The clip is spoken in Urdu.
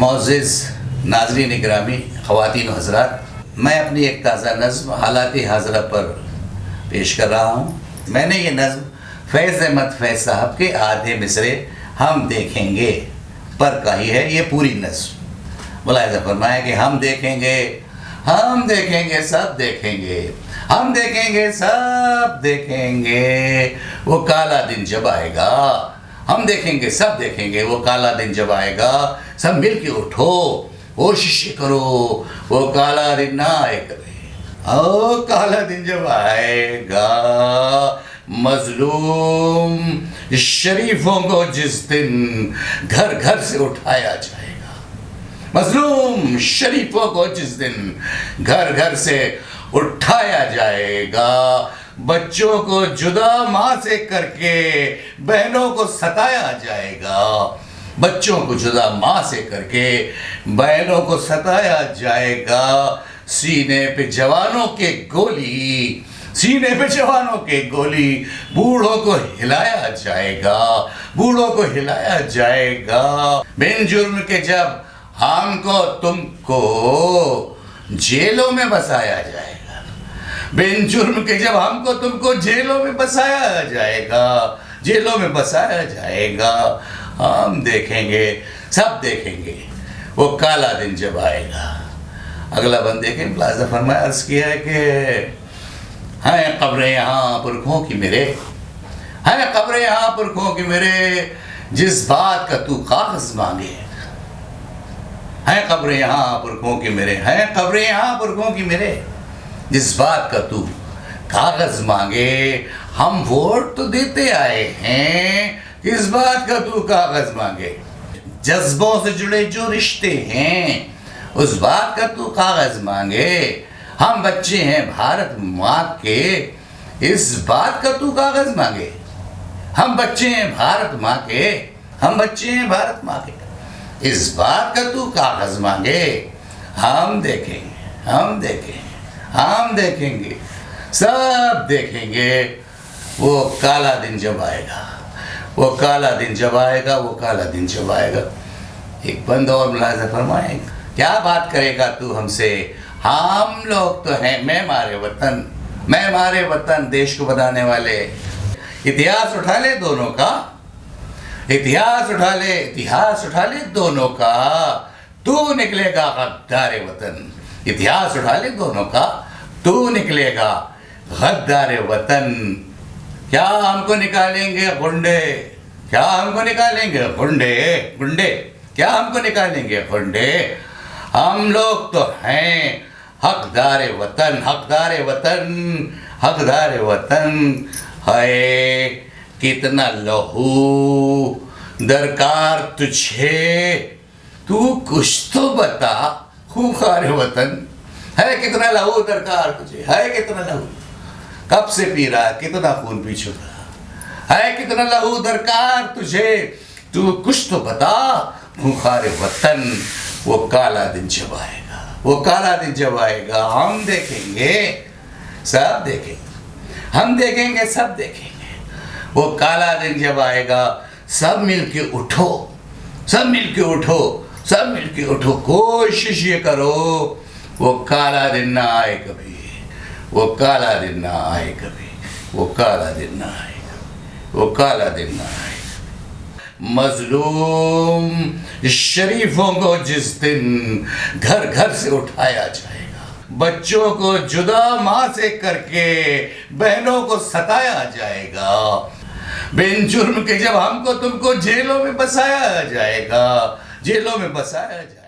معزز ناظرین گرامی، خواتین و حضرات، میں اپنی ایک تازہ نظم حالات حاضرہ پر پیش کر رہا ہوں۔ میں نے یہ نظم فیض احمد فیض صاحب کے آدھے مصرے ہم دیکھیں گے پر کہی ہے۔ یہ پوری نظم ملاحظہ فرمایا کہ ہم دیکھیں گے سب دیکھیں گے، ہم دیکھیں گے سب دیکھیں گے وہ کالا دن جب آئے گا۔ ہم دیکھیں گے سب دیکھیں گے وہ کالا دن جب آئے گا۔ سب مل کے اٹھو، کوشش کرو وہ کالا دن نہ آئے کرے۔ او کالا دن جب آئے گا، مظلوم شریفوں کو جس دن گھر گھر سے اٹھایا جائے گا۔ مظلوم شریفوں کو جس دن گھر گھر سے اٹھایا جائے گا، بچوں کو جدا ماں سے کر کے بہنوں کو ستایا جائے گا۔ بچوں کو جدا ماں سے کر کے بہنوں کو ستایا جائے گا۔ سینے پہ جوانوں کے گولی، سینے پہ جوانوں کے گولی، بوڑھوں کو ہلایا جائے گا، بوڑھوں کو ہلایا جائے گا۔ بن جرم کے جب ہم کو تم کو جیلوں میں بسایا جائے گا، بن جرم کے جب ہم کو تم کو جیلوں میں بسایا جائے گا، جیلوں میں بسایا جائے گا۔ ہم دیکھیں گے سب دیکھیں گے وہ کالا دن جب آئے گا۔ اگلا بند دیکھیں، ملاحظہ فرمایا، عرض کیا ہے کہ ہیں قبریں یہاں پرکھوں کی میرے، ہیں قبریں یہاں پرکھوں کی میرے، جس بات کا تو کاغذ مانگے۔ ہیں قبریں یہاں پرکھوں کی میرے، ہیں قبریں یہاں پرکھوں کی میرے، جس بات کا تو کاغذ مانگے۔ ہم ووٹ تو دیتے آئے ہیں، کس بات کا تو کاغذ مانگے۔ جذبوں سے جڑے جو رشتے ہیں، اس بات کا تو کاغذ مانگے۔ ہم بچے ہیں بھارت ماں کے، اس بات کا تو کاغذ مانگے۔ ہم بچے ہیں بھارت ماں کے، ہم بچے ہیں بھارت ماں کے، اس بات کا تو کاغذ مانگے۔ ہم دیکھیں گے، ہم دیکھیں گے، ہم دیکھیں گے، سب دیکھیں گے وہ کالا دن جب آئے گا، وہ کالا دن جب آئے گا، وہ کالا دن جب آئے گا۔ ایک بند اور ملاحظہ فرمائیں، کیا بات کرے گا تو ہم سے، ہم لوگ تو ہیں معمار وطن، معمار وطن، دیش کو بنانے والے۔ اتہاس اٹھا لے دونوں کا، اتہاس اٹھا لے، اتہاس اٹھا لے دونوں کا، تو نکلے گا غدار وطن۔ اتہاس اٹھا لے دونوں کا، تو نکلے گا غدار وطن۔ کیا ہم کو نکالیں گے غنڈے، کیا ہم کو نکالیں گے غنڈے، گنڈے، کیا ہم کو نکالیں گے غنڈے۔ ہم لوگ تو ہیں حقدار وطن، حقدار وطن، حقدار وطن۔ ہے کتنا لہو درکار تجھے، تو کچھ تو بتا خوخار وطن۔ ہے کتنا لہو درکار تجھے، ہے کتنا لہو، کب سے پی رہا، کتنا خون پی چکا۔ ہے کتنا لہو درکار تجھے، تو کچھ تو بتا خوخار وطن۔ وہ کالا دن جب آئے گا، وہ کالا دن جب آئے گا، ہم دیکھیں گے سب دیکھیں گے، ہم دیکھیں گے سب دیکھیں گے وہ کالا دن جب آئے گا۔ سب مل کے اٹھو، سب مل کے اٹھو، سب مل کے اٹھو، کوشش یہ کرو وہ کالا دن نہ آئے کبھی، وہ کالا دن نہ آئے کبھی، وہ کالا دن نہ آئے کبھی، وہ کالا دن نہ آئے۔ مظلوم شریفوں کو جس دن گھر گھر سے اٹھایا جائے گا، بچوں کو جدا ماں سے کر کے بہنوں کو ستایا جائے گا، بن جرم کے جب ہم کو تم کو جیلوں میں بسایا جائے گا، جیلوں میں بسایا جائے گا۔